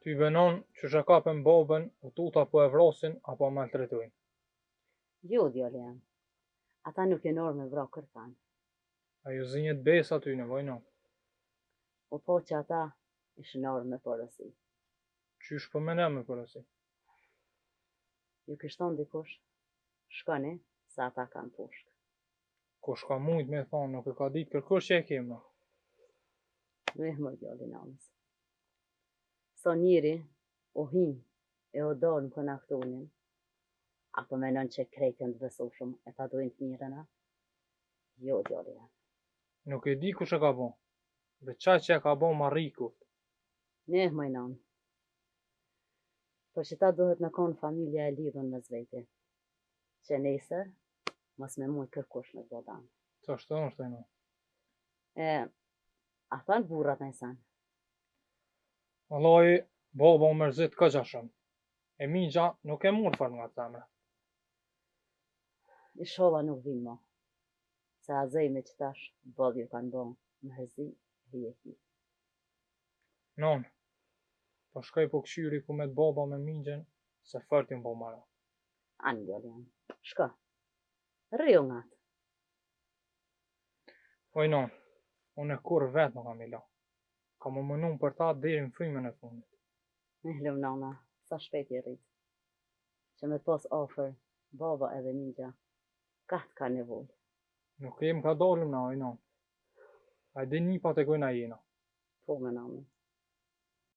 Ty venon që shë kapën babën, u tuta po e vrosin apo maltretojnë. Jo, djali jam. Ata nuk e norë me vra kërkan. Ajo zinjet besa ty në vojnon. O po që ata ishë norë me porosi. Qysh po mene me porosi? Ju kishton dikush, shkoni, sa ata kanë pushkë. Kush ka mujt me thonë, nuk e ka ditë kërkush që e kemë. Nuk më djali namës. So njëri, o hin, e o dorë në konaktonin, apo menon që krejtën të besushëm e ta dojnë të mirëna? Jo, djali jam. Nuk e di kush e ka bon, dhe qaj që e ka bon Mariku. Ne më nanë. Por që ta duhet me konë familja e lidhën me zveti. Që nesër, mos me mujt kërkush me bodan. Qa shtë është e në? A thanë burrat në sen? Allaj, baba u mërzit këgjashëm. E migja nuk e murë far nga temre. I shola nuk vinë mo. Se azejme që tash, bodh ju kanë bon, më hëzi, hi e hi. Non, po shkaj po këshyri ku me të baba me migjen, se fërtin po mara. Anë djali janë. Shka. Rrio nga atë. Oj non, unë e kur vetë nuk kam i la. Ka më mënun për ta deri në frymën e fundit. Me hlum nana, sa shpejt i rrit. Që me të pos ofër, baba edhe migja, ka të ka nevoj. Nuk jem ka dalëm na, oj non. A di një pa të gojna jena. Po me nana.